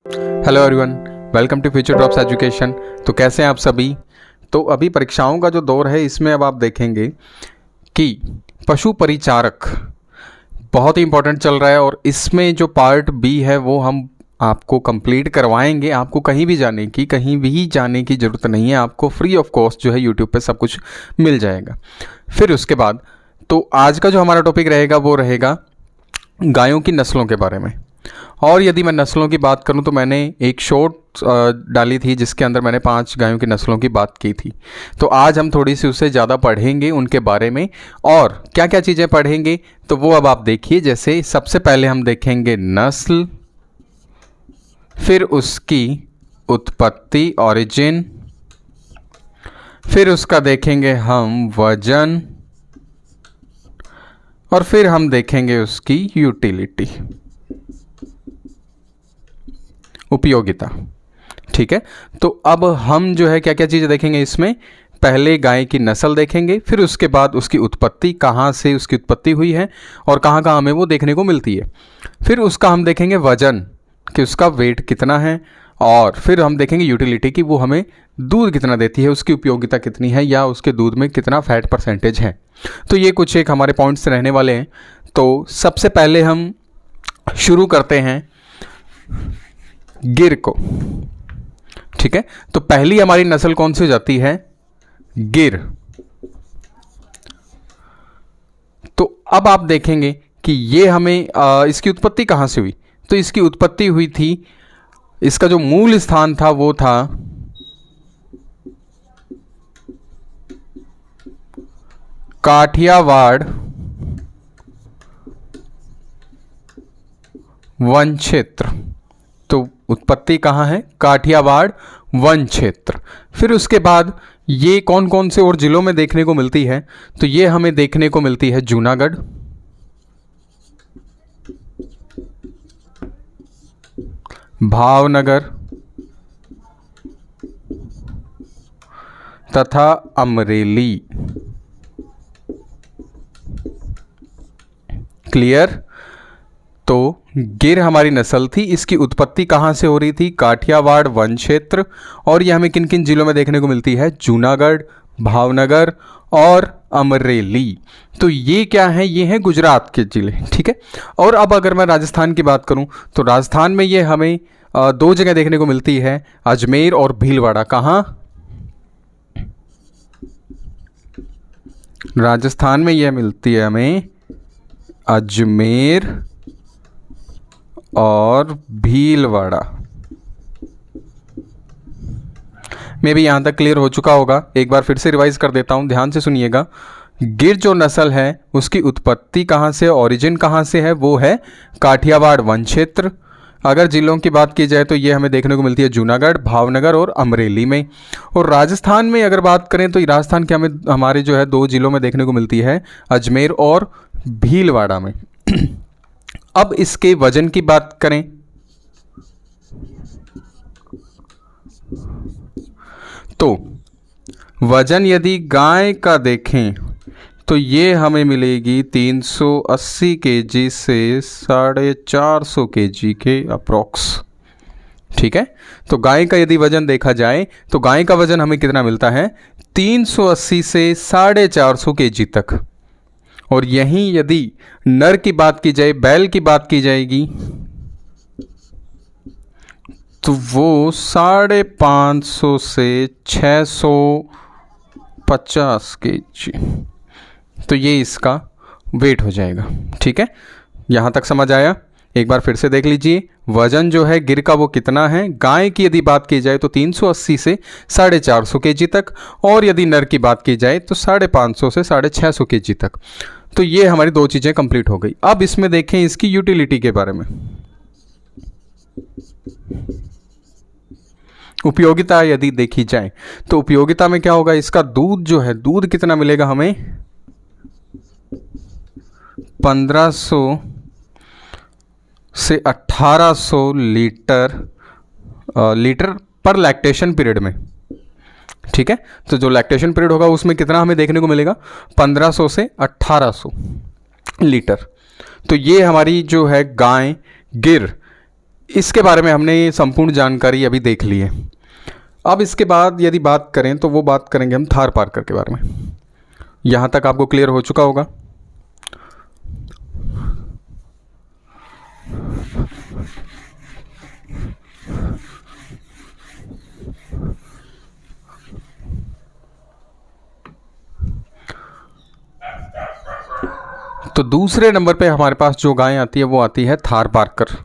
Hello everyone, welcome to Future Drops Education. तो कैसे हैं आप सभी। तो अभी परीक्षाओं का जो दौर है इसमें अब आप देखेंगे कि पशु परिचारक बहुत ही इंपॉर्टेंट चल रहा है और इसमें जो पार्ट बी है वो हम आपको कंप्लीट करवाएंगे। आपको कहीं भी जाने की ज़रूरत नहीं है, आपको फ्री ऑफ कॉस्ट जो है यूट्यूब पे सब कुछ मिल जाएगा। फिर उसके बाद तो आज का जो हमारा टॉपिक रहेगा वो रहेगा गायों की नस्लों के बारे में। और यदि मैं नस्लों की बात करूं तो मैंने एक शॉर्ट डाली थी जिसके अंदर मैंने 5 गायों की नस्लों की बात की थी। तो आज हम थोड़ी सी उससे ज़्यादा पढ़ेंगे उनके बारे में और क्या क्या चीज़ें पढ़ेंगे तो वो अब आप देखिए। जैसे सबसे पहले हम देखेंगे नस्ल, फिर उसकी उत्पत्ति ऑरिजिन, फिर उसका देखेंगे हम वजन और फिर हम देखेंगे उसकी यूटिलिटी, उपयोगिता। ठीक है, तो अब हम जो है क्या क्या चीज़ें देखेंगे इसमें। पहले गाय की नस्ल देखेंगे, फिर उसके बाद उसकी उत्पत्ति, कहाँ से उसकी उत्पत्ति हुई है और कहाँ कहाँ हमें वो देखने को मिलती है। फिर उसका हम देखेंगे वजन कि उसका वेट कितना है, और फिर हम देखेंगे यूटिलिटी कि वो हमें दूध कितना देती है, उसकी उपयोगिता कितनी है या उसके दूध में कितना फैट परसेंटेज है। तो ये कुछ एक हमारे पॉइंट्स रहने वाले हैं। तो सबसे पहले हम शुरू करते हैं गिर को। ठीक है, तो पहली हमारी नस्ल कौन सी हो जाती है, गिर। तो अब आप देखेंगे कि ये हमें इसकी उत्पत्ति कहाँ से हुई। तो इसकी उत्पत्ति हुई थी, इसका जो मूल स्थान था वो था काठियावाड़ वन क्षेत्र। तो उत्पत्ति कहाँ है, काठियावाड़ वन क्षेत्र। फिर उसके बाद ये कौन कौन से और जिलों में देखने को मिलती है, तो ये हमें देखने को मिलती है जूनागढ़, भावनगर तथा अमरेली। क्लियर। तो गिर हमारी नस्ल थी, इसकी उत्पत्ति कहाँ से हो रही थी, काठियावाड़ वन क्षेत्र। और ये हमें किन किन जिलों में देखने को मिलती है, जूनागढ़, भावनगर और अमरेली। तो ये क्या है, ये हैं गुजरात के जिले। ठीक है, और अब अगर मैं राजस्थान की बात करूं तो राजस्थान में ये हमें 2 जगह देखने को मिलती है, अजमेर और भीलवाड़ा। कहाँ, राजस्थान में यह मिलती है हमें अजमेर और भीलवाड़ा। मे भी यहाँ तक क्लियर हो चुका होगा, एक बार फिर से रिवाइज कर देता हूँ, ध्यान से सुनिएगा। गिर जो नस्ल है उसकी उत्पत्ति कहाँ से, ओरिजिन कहाँ से है, वो है काठियावाड़ वन क्षेत्र। अगर जिलों की बात की जाए तो ये हमें देखने को मिलती है जूनागढ़, भावनगर और अमरेली में। और राजस्थान में अगर बात करें तो राजस्थान के हमारे जो है 2 जिलों में देखने को मिलती है, अजमेर और भीलवाड़ा में। अब इसके वजन की बात करें तो वजन यदि गाय का देखें तो ये हमें मिलेगी 380 केजी से 450 केजी के अप्रॉक्स। ठीक है, तो गाय का यदि वजन देखा जाए तो गाय का वजन हमें कितना मिलता है, 380 से 450 केजी तक। और यहीं यदि नर की बात की जाए, बैल की बात की जाएगी तो वो 550 से 650 केजी। तो ये इसका वेट हो जाएगा। ठीक है, यहाँ तक समझ आया। एक बार फिर से देख लीजिए, वजन जो है गिर का वो कितना है, गाय की यदि बात की जाए तो 380 से 450 केजी तक, और यदि नर की बात की जाए तो 550 से 650 केजी तक। तो ये हमारी 2 चीज़ें कंप्लीट हो गई। अब इसमें देखें इसकी यूटिलिटी के बारे में। उपयोगिता यदि देखी जाए तो उपयोगिता में क्या होगा, इसका दूध जो है, दूध कितना मिलेगा हमें, 1500 से 1800 लीटर पर लैक्टेशन पीरियड में। ठीक है, तो जो लैक्टेशन पीरियड होगा उसमें कितना हमें देखने को मिलेगा, 1500 से 1800 लीटर। तो ये हमारी जो है गाय गिर, इसके बारे में हमने संपूर्ण जानकारी अभी देख ली है। अब इसके बाद यदि बात करें तो वो बात करेंगे हम थार पार्कर के बारे में। यहाँ तक आपको क्लियर हो चुका होगा। तो दूसरे नंबर पे हमारे पास जो गाय आती है वो आती है थार पार्कर।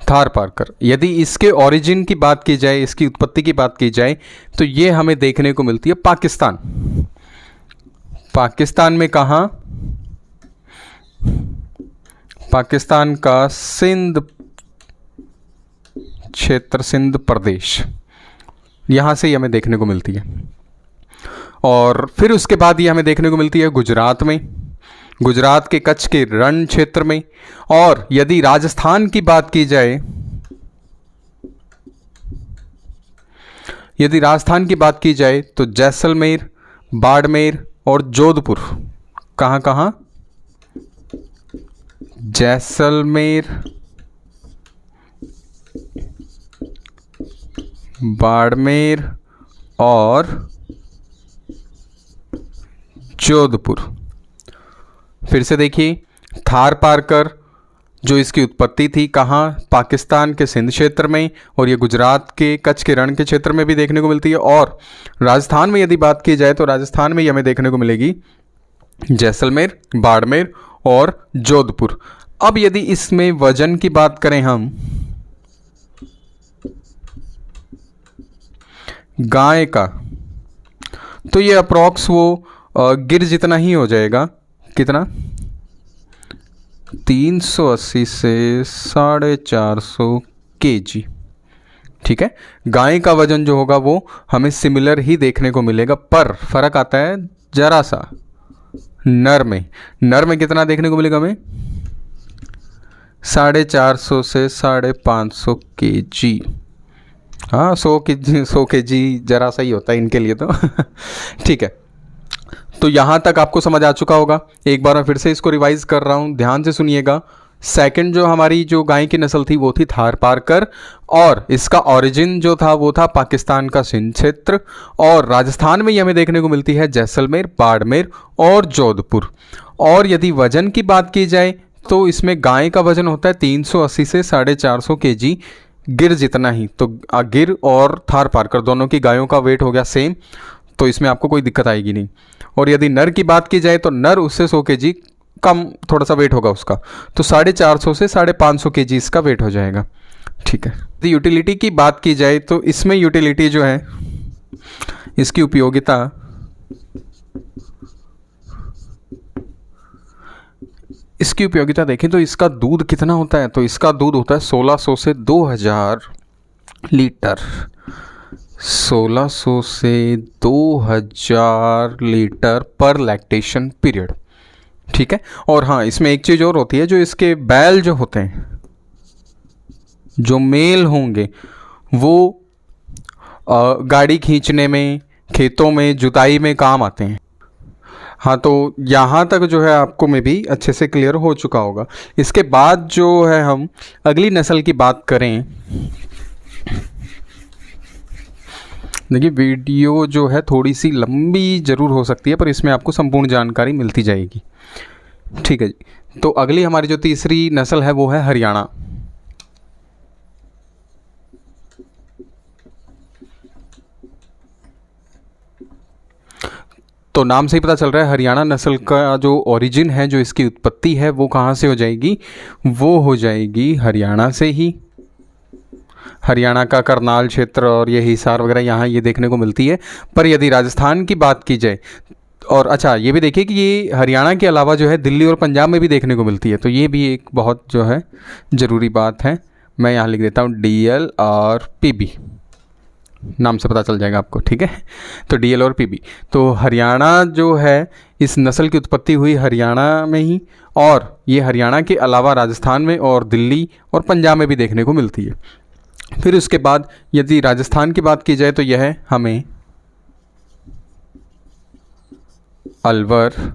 थार पार्कर, यदि इसके ओरिजिन की बात की जाए, इसकी उत्पत्ति की बात की जाए, तो ये हमें देखने को मिलती है पाकिस्तान। पाकिस्तान में कहाँ? पाकिस्तान का सिंध क्षेत्र, सिंध प्रदेश, यहाँ से ये हमें देखने को मिलती है। और फिर उसके बाद ये हमें देखने को मिलती है गुजरात में, गुजरात के कच्छ के रण क्षेत्र में। और यदि राजस्थान की बात की जाए, यदि राजस्थान की बात की जाए तो जैसलमेर, बाड़मेर और जोधपुर। कहाँ कहाँ? जैसलमेर, बाड़मेर और जोधपुर। फिर से देखिए, थार पार्कर जो इसकी उत्पत्ति थी कहाँ? पाकिस्तान के सिंध क्षेत्र में, और ये गुजरात के कच्छ के रण के क्षेत्र में भी देखने को मिलती है। और राजस्थान में यदि बात की जाए तो राजस्थान में ये हमें देखने को मिलेगी जैसलमेर, बाड़मेर और जोधपुर। अब यदि इसमें वजन की बात करें हम, गाय का, तो ये अप्रॉक्स वो गिर जितना ही हो जाएगा। कितना? 380 से 450 kg। ठीक है, गाय का वजन जो होगा वो हमें सिमिलर ही देखने को मिलेगा, पर फर्क आता है जरा सा नर में। नर में कितना देखने को मिलेगा हमें? 450 से 550 kg। हाँ, 100 kg जरा सा ही होता है इनके लिए तो ठीक है, तो यहाँ तक आपको समझ आ चुका होगा। एक बार मैं फिर से इसको रिवाइज कर रहा हूँ, ध्यान से सुनिएगा। सेकंड जो हमारी जो गाय की नस्ल थी वो थी थार पार्कर, और इसका ओरिजिन जो था वो था पाकिस्तान का सिंध क्षेत्र, और राजस्थान में ये हमें देखने को मिलती है जैसलमेर, बाड़मेर और जोधपुर। और यदि वजन की बात की जाए तो इसमें गाय का वजन होता है 380 से 450 kg, गिर जितना ही। तो गिर और थार पार्कर दोनों की गायों का वेट हो गया सेम, तो इसमें आपको कोई दिक्कत आएगी नहीं। और यदि नर की बात की जाए तो नर उससे 100 kg कम थोड़ा सा वेट होगा उसका, तो 450 से 550 kg इसका वेट हो जाएगा। ठीक है, यदि यूटिलिटी की बात की जाए तो इसमें यूटिलिटी जो है, इसकी उपयोगिता, इसकी उपयोगिता देखें तो इसका दूध कितना होता है? तो इसका दूध होता है 1600 से 2000 लीटर। 1600 से 2000 लीटर पर लैक्टेशन पीरियड। ठीक है, और हाँ, इसमें एक चीज़ और होती है, जो इसके बैल जो होते हैं, जो मेल होंगे, वो गाड़ी खींचने में, खेतों में जुताई में काम आते हैं। हाँ, तो यहाँ तक जो है आपको में भी अच्छे से क्लियर हो चुका होगा। इसके बाद जो है हम अगली नस्ल की बात करें, देखिए वीडियो जो है थोड़ी सी लंबी ज़रूर हो सकती है, पर इसमें आपको संपूर्ण जानकारी मिलती जाएगी। ठीक है जी, तो अगली हमारी जो तीसरी नस्ल है वो है हरियाणा। तो नाम से ही पता चल रहा है, हरियाणा नस्ल का जो ओरिजिन है, जो इसकी उत्पत्ति है, वो कहाँ से हो जाएगी? वो हो जाएगी हरियाणा से ही। हरियाणा का करनाल क्षेत्र और ये हिसार वगैरह यहाँ ये देखने को मिलती है। पर यदि राजस्थान की बात की जाए, और अच्छा ये भी देखिए कि ये हरियाणा के अलावा जो है दिल्ली और पंजाब में भी देखने को मिलती है, तो ये भी एक बहुत जो है ज़रूरी बात है। मैं यहाँ लिख देता हूँ DL और PB, नाम से पता चल जाएगा आपको। ठीक है, तो DL और PB, तो हरियाणा जो है, इस नस्ल की उत्पत्ति हुई हरियाणा में ही, और ये हरियाणा के अलावा राजस्थान में और दिल्ली और पंजाब में भी देखने को मिलती है। फिर उसके बाद यदि राजस्थान की बात की जाए तो यह हमें अलवर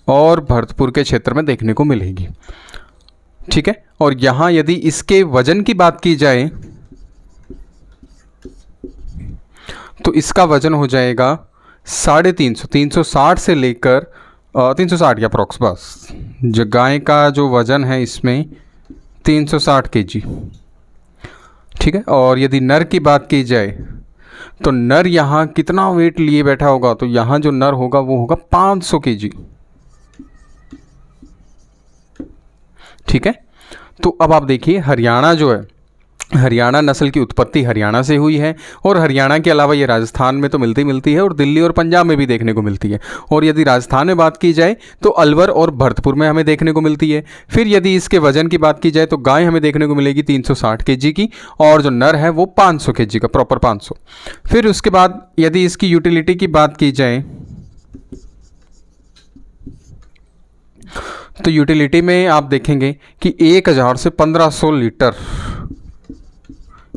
और भरतपुर के क्षेत्र में देखने को मिलेगी। ठीक है, और यहाँ यदि इसके वजन की बात की जाए तो इसका वजन हो जाएगा 350, 360 से लेकर 360 या अप्रॉक्स, बस जो गाय का जो वजन है इसमें 360 kg। ठीक है, और यदि नर की बात की जाए तो नर यहाँ कितना वेट लिए बैठा होगा, तो यहाँ जो नर होगा वो होगा 500 kg। ठीक है, तो अब आप देखिए हरियाणा जो है, हरियाणा नस्ल की उत्पत्ति हरियाणा से हुई है, और हरियाणा के अलावा ये राजस्थान में तो मिलती है और दिल्ली और पंजाब में भी देखने को मिलती है। और यदि राजस्थान में बात की जाए तो अलवर और भरतपुर में हमें देखने को मिलती है। फिर यदि इसके वजन की बात की जाए तो गाय हमें देखने को मिलेगी 360 kg की, और जो नर है वो 500 kg का, प्रॉपर 500। फिर उसके बाद यदि इसकी यूटिलिटी की बात की जाए तो यूटिलिटी में आप देखेंगे कि 1000 से 1500 लीटर,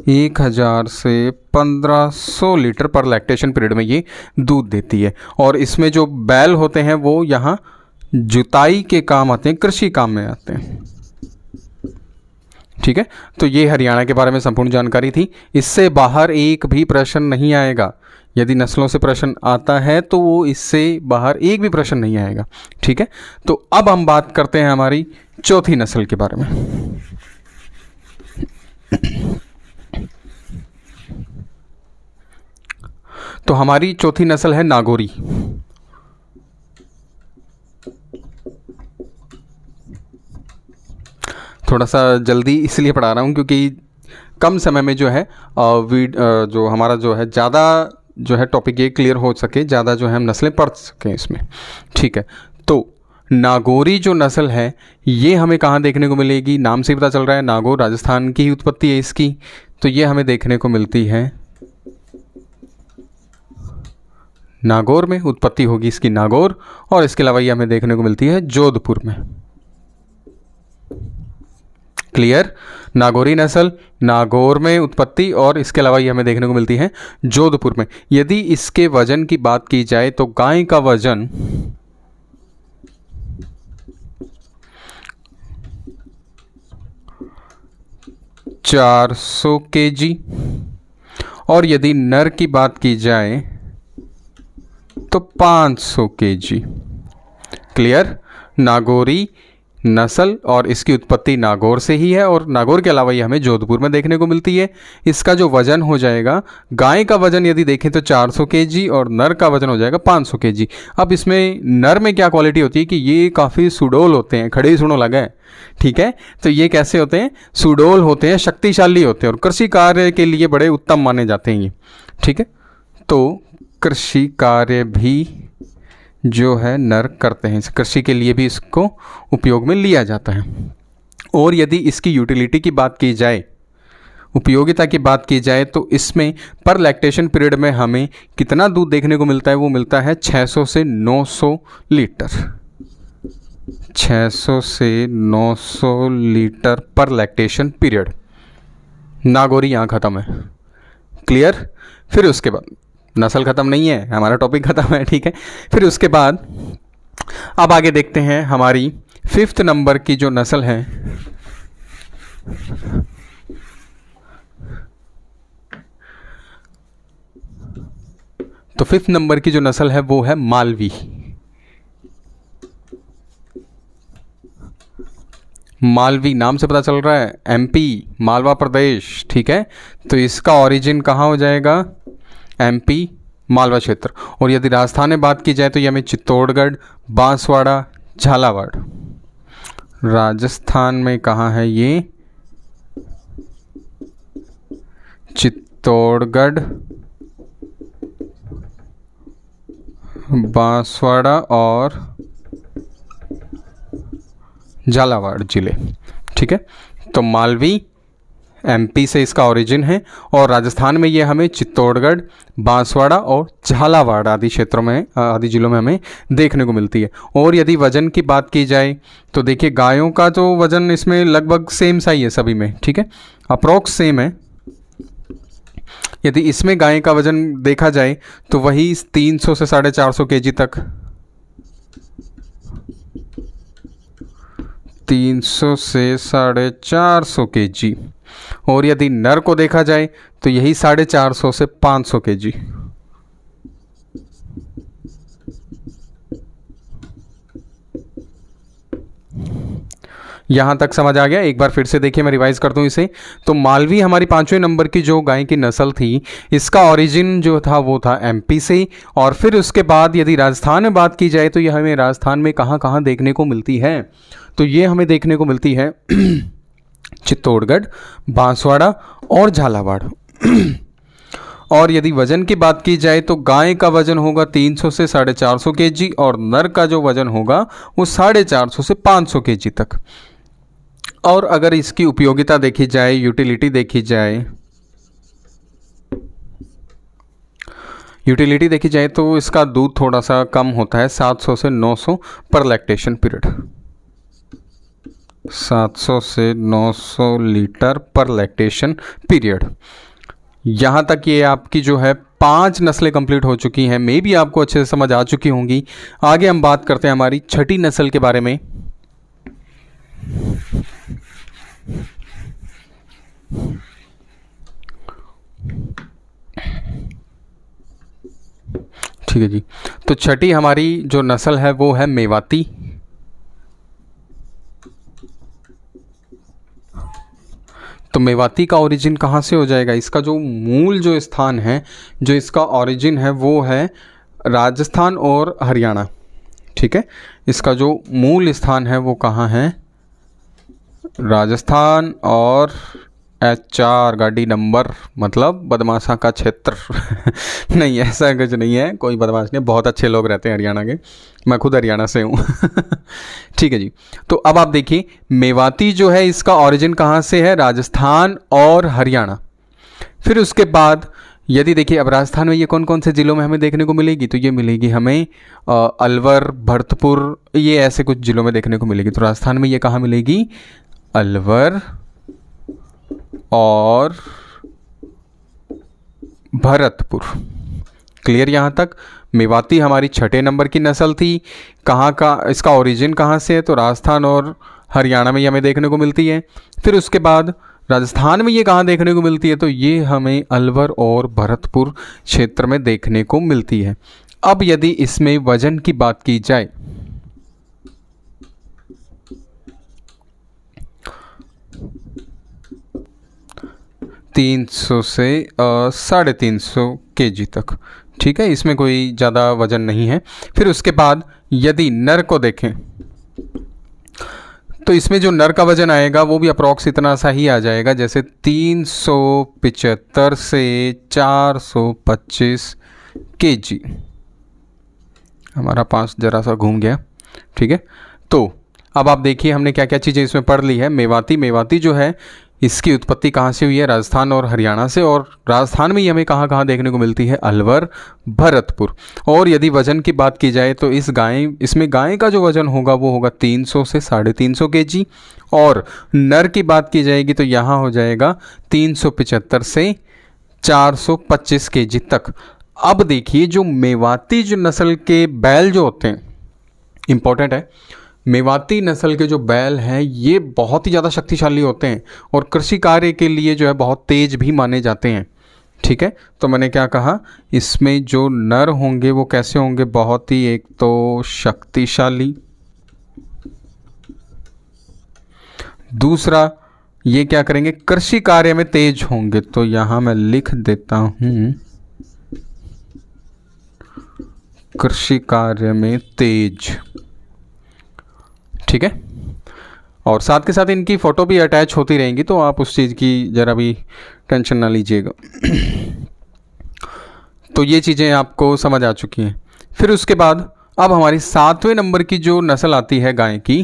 1000 से 1500 लीटर पर लैक्टेशन पीरियड में ये दूध देती है। और इसमें जो बैल होते हैं वो यहाँ जुताई के काम आते हैं, कृषि काम में आते हैं। ठीक है, तो ये हरियाणा के बारे में संपूर्ण जानकारी थी। इससे बाहर एक भी प्रश्न नहीं आएगा। यदि नस्लों से प्रश्न आता है तो वो इससे बाहर एक भी प्रश्न नहीं आएगा। ठीक है, तो अब हम बात करते हैं हमारी चौथी नस्ल के बारे में। तो हमारी चौथी नस्ल है नागौरी। थोड़ा सा जल्दी इसलिए पढ़ा रहा हूँ क्योंकि कम समय में जो है जो हमारा जो है ज़्यादा जो है टॉपिक ये क्लियर हो सके, ज़्यादा जो है हम नस्लें पढ़ सकें इसमें। ठीक है, तो नागौरी जो नस्ल है ये हमें कहाँ देखने को मिलेगी, नाम से ही पता चल रहा है नागौर राजस्थान की ही उत्पत्ति है इसकी। तो ये हमें देखने को मिलती है नागौर में, उत्पत्ति होगी इसकी नागौर। और इसके अलावा ये हमें देखने को मिलती है जोधपुर में। क्लियर, नागौरी नस्ल नागौर में उत्पत्ति, और इसके अलावा ये हमें देखने को मिलती है जोधपुर में। यदि इसके वजन की बात की जाए तो गाय का वजन 400 kg, और यदि नर की बात की जाए तो 500 kg। क्लियर, नागौरी नस्ल और इसकी उत्पत्ति नागौर से ही है, और नागौर के अलावा ये हमें जोधपुर में देखने को मिलती है। इसका जो वजन हो जाएगा, गाय का वजन यदि देखें तो 400 kg और नर का वजन हो जाएगा 500 kg। अब इसमें नर में क्या क्वालिटी होती है कि ये काफ़ी सुडौल होते हैं, खड़े सुनो लगा है। ठीक है, तो ये कैसे होते हैं, सुडौल होते हैं, शक्तिशाली होते हैं, और कृषि कार्य के लिए बड़े उत्तम माने जाते हैं ये। ठीक है, तो कृषि कार्य भी जो है नर करते हैं, कृषि के लिए भी इसको उपयोग में लिया जाता है। और यदि इसकी यूटिलिटी की बात की जाए, उपयोगिता की बात की जाए, तो इसमें पर लैक्टेशन पीरियड में हमें कितना दूध देखने को मिलता है, वो मिलता है 600 से 900 लीटर। 600 से 900 लीटर पर लैक्टेशन पीरियड। नागौरी यहाँ ख़त्म है। क्लियर, फिर उसके बाद नस्ल ख़त्म नहीं है, हमारा टॉपिक ख़त्म है। ठीक है, फिर उसके बाद अब आगे देखते हैं हमारी 5th नंबर की जो नस्ल है, तो 5th नंबर की जो नस्ल है वो है मालवी। मालवी नाम से पता चल रहा है एमपी, मालवा प्रदेश। ठीक है, तो इसका ओरिजिन कहाँ हो जाएगा, एमपी मालवा क्षेत्र। और यदि राजस्थान में बात की जाए तो ये हमें चित्तौड़गढ़, बांसवाड़ा, झालावाड़। राजस्थान में कहाँ है ये, चित्तौड़गढ़, बांसवाड़ा और झालावाड़ जिले। ठीक है, तो मालवी एमपी से इसका ओरिजिन है, और राजस्थान में ये हमें चित्तौड़गढ़, बांसवाड़ा और झालावाड़ आदि क्षेत्रों में, आदि जिलों में हमें देखने को मिलती है। और यदि वजन की बात की जाए तो देखिए गायों का जो वजन इसमें लगभग सेम सा ही है सभी में। ठीक है, अप्रोक्स सेम है। यदि इसमें गाय का वजन देखा जाए तो वही 300 से 450 केजी तक, 300 से 450 केजी। और यदि नर को देखा जाए तो यही 450 से 500 केजी। यहाँ तक समझ आ गया? एक बार फिर से देखिए, मैं रिवाइज कर दूँ इसे। तो मालवी हमारी 5वें नंबर की जो गाय की नस्ल थी, इसका ओरिजिन जो था वो था एमपी से। और फिर उसके बाद यदि राजस्थान में बात की जाए तो यह हमें राजस्थान में कहाँ कहाँ देखने को मिलती है, तो ये हमें देखने को मिलती है चित्तौड़गढ़, बांसवाड़ा और झालावाड़। और यदि वजन की बात की जाए तो गाय का वजन होगा 300 से 450 केजी और नर का जो वजन होगा वो 450 से 500 केजी तक। और अगर इसकी उपयोगिता देखी जाए, यूटिलिटी देखी जाए, तो इसका दूध थोड़ा सा कम होता है, 700 से 900 पर लैक्टेशन पीरियड, 700 से 900 लीटर पर लैक्टेशन पीरियड। यहाँ तक ये आपकी जो है 5 नस्लें कंप्लीट हो चुकी हैं, मे भी आपको अच्छे से समझ आ चुकी होंगी। आगे हम बात करते हैं हमारी छठी नस्ल के बारे में। ठीक है जी, तो छठी हमारी जो नस्ल है वो है मेवाती। तो मेवाती का ओरिजिन कहाँ से हो जाएगा? इसका जो मूल जो स्थान है, जो इसका ओरिजिन है वो है राजस्थान और हरियाणा। ठीक है, इसका जो मूल स्थान है वो कहाँ है? राजस्थान और HR गाड़ी नंबर, मतलब बदमाशा का क्षेत्र। नहीं, ऐसा कुछ नहीं है, कोई बदमाश नहीं, बहुत अच्छे लोग रहते हैं हरियाणा के, मैं खुद हरियाणा से हूँ। ठीक है जी, तो अब आप देखिए मेवाती जो है इसका ओरिजिन कहाँ से है? राजस्थान और हरियाणा। फिर उसके बाद यदि देखिए अब राजस्थान में ये कौन कौन से ज़िलों में हमें देखने को मिलेगी, तो ये मिलेगी हमें अलवर, भरतपुर, ये ऐसे कुछ ज़िलों में देखने को मिलेगी। तो राजस्थान में ये कहाँ मिलेगी? अलवर और भरतपुर। क्लियर यहाँ तक? मेवाती हमारी छठे नंबर की नस्ल थी। कहाँ का इसका ओरिजिन कहाँ से है? तो राजस्थान और हरियाणा में ये हमें देखने को मिलती है। फिर उसके बाद राजस्थान में ये कहाँ देखने को मिलती है? तो ये हमें अलवर और भरतपुर क्षेत्र में देखने को मिलती है। अब यदि इसमें वजन की बात की जाए, तीन सौ से 350 केजी तक। ठीक है, इसमें कोई ज़्यादा वजन नहीं है। फिर उसके बाद यदि नर को देखें तो इसमें जो नर का वजन आएगा वो भी अप्रॉक्स इतना सा ही आ जाएगा, जैसे 375 से 425 केजी। हमारा 5 जरा सा घूम गया। ठीक है, तो अब आप देखिए हमने क्या क्या चीज़ें इसमें पढ़ ली है। मेवाती जो है इसकी उत्पत्ति कहाँ से हुई है? राजस्थान और हरियाणा से। और राजस्थान में ये हमें कहाँ कहाँ देखने को मिलती है? अलवर, भरतपुर। और यदि वजन की बात की जाए तो इसमें गाय का जो वजन होगा वो होगा 300 से 350 केजी। और नर की बात की जाएगी तो यहाँ हो जाएगा 375 से 425 केजी तक। अब देखिए जो मेवाती जो नस्ल के बैल जो होते हैं, इंपॉर्टेंट है, मेवाती नस्ल के जो बैल हैं ये बहुत ही ज़्यादा शक्तिशाली होते हैं और कृषि कार्य के लिए जो है बहुत तेज भी माने जाते हैं। ठीक है, तो मैंने क्या कहा, इसमें जो नर होंगे वो कैसे होंगे? बहुत ही एक तो शक्तिशाली, दूसरा ये क्या करेंगे? कृषि कार्य में तेज होंगे। तो यहाँ मैं लिख देता हूँ कृषि कार्य में तेज। ठीक है, और साथ के साथ इनकी फ़ोटो भी अटैच होती रहेंगी, तो आप उस चीज़ की ज़रा भी टेंशन ना लीजिएगा। तो ये चीज़ें आपको समझ आ चुकी हैं। फिर उसके बाद अब हमारी 7वें नंबर की जो नस्ल आती है गाय की,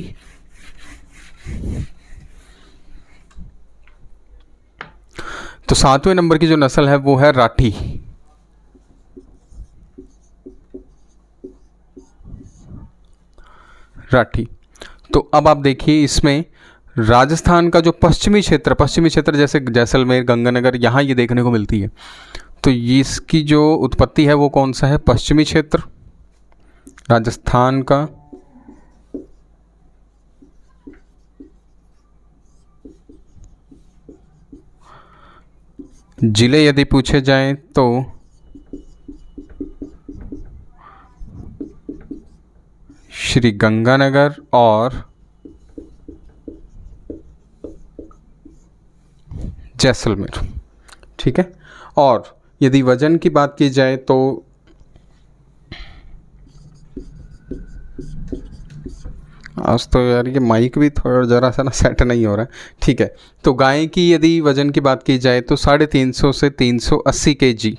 तो 7वें नंबर की जो नस्ल है वो है राठी। राठी, तो अब आप देखिए इसमें राजस्थान का जो पश्चिमी क्षेत्र जैसे जैसलमेर, गंगानगर, यहाँ ये देखने को मिलती है। तो ये इसकी जो उत्पत्ति है वो कौन सा है? पश्चिमी क्षेत्र राजस्थान का। जिले यदि पूछे जाएं तो श्री गंगानगर और जैसलमेर। ठीक है। और यदि वजन की बात की जाए तो आज तो यार ये माइक भी थोड़ा ज़रा सा ना सेट नहीं हो रहा है। ठीक है। तो गाय की यदि वजन की बात की जाए तो 350 से 380 kg।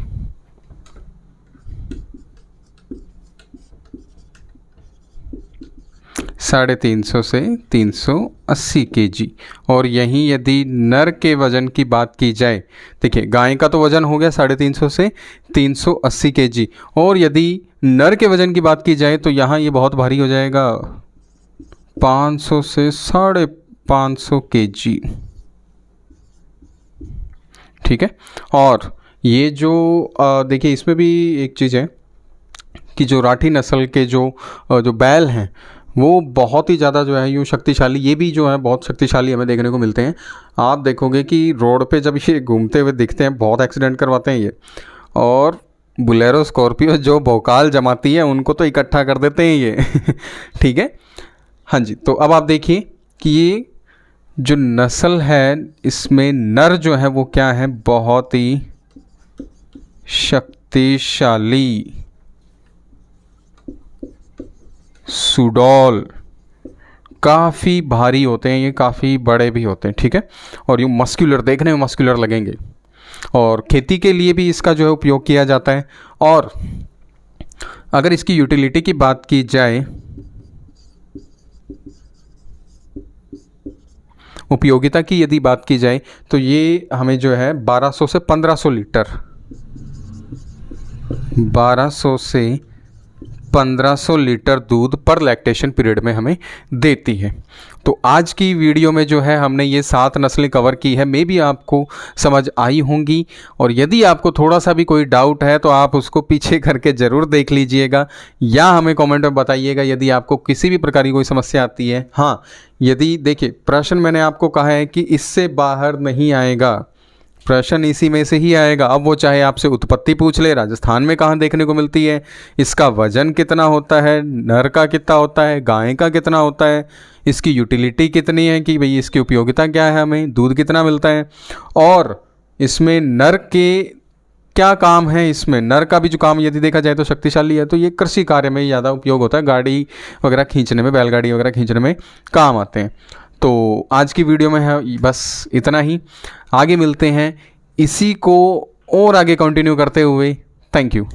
350 से 380 kg। और यहीं यदि नर के वज़न की बात की जाए, देखिए गाय का तो वज़न हो गया 350 से 380 kg, और यदि नर के वज़न की बात की जाए तो यहाँ ये बहुत भारी हो जाएगा, 500 से 550 kg। ठीक है। और ये जो देखिए इसमें भी एक चीज़ है कि जो राठी नस्ल के जो बैल हैं वो बहुत ही ज़्यादा जो है यूँ शक्तिशाली, ये भी जो है बहुत शक्तिशाली हमें देखने को मिलते हैं। आप देखोगे कि रोड पे जब ये घूमते हुए दिखते हैं बहुत एक्सीडेंट करवाते हैं ये, और बुलेरो स्कॉर्पियो जो भौकाल जमाती है उनको तो इकट्ठा कर देते हैं ये। ठीक है। हाँ जी। तो अब आप देखिए कि ये जो नस्ल है इसमें नर जो है वो क्या है, बहुत ही शक्तिशाली सुडौल, काफ़ी भारी होते हैं ये, काफ़ी बड़े भी होते हैं। ठीक है। और यूँ मस्कुलर, देखने में मस्कुलर लगेंगे, और खेती के लिए भी इसका जो है उपयोग किया जाता है। और अगर इसकी यूटिलिटी की बात की जाए, उपयोगिता की यदि बात की जाए तो ये हमें जो है 1200 से 1500 लीटर, 1200 से 1500 लीटर दूध पर लैक्टेशन पीरियड में हमें देती है। तो आज की वीडियो में जो है हमने ये 7 नस्लें कवर की है, मे भी आपको समझ आई होंगी। और यदि आपको थोड़ा सा भी कोई डाउट है तो आप उसको पीछे करके ज़रूर देख लीजिएगा, या हमें कमेंट में बताइएगा यदि आपको किसी भी प्रकार की कोई समस्या आती है। हाँ, यदि देखिए प्रश्न मैंने आपको कहा है कि इससे बाहर नहीं आएगा, प्रश्न इसी में से ही आएगा। अब वो चाहे आपसे उत्पत्ति पूछ ले, राजस्थान में कहाँ देखने को मिलती है, इसका वजन कितना होता है, नर का कितना होता है, गाय का कितना होता है, इसकी यूटिलिटी कितनी है कि भाई इसकी उपयोगिता क्या है, हमें दूध कितना मिलता है, और इसमें नर के क्या काम है। इसमें नर का भी जो काम यदि देखा जाए तो शक्तिशाली है, तो ये कृषि कार्य में ज़्यादा उपयोग होता है, गाड़ी वगैरह खींचने में, बैलगाड़ी वगैरह खींचने में काम आते हैं। तो आज की वीडियो में है बस इतना ही। आगे मिलते हैं इसी को और आगे कंटिन्यू करते हुए। Thank you.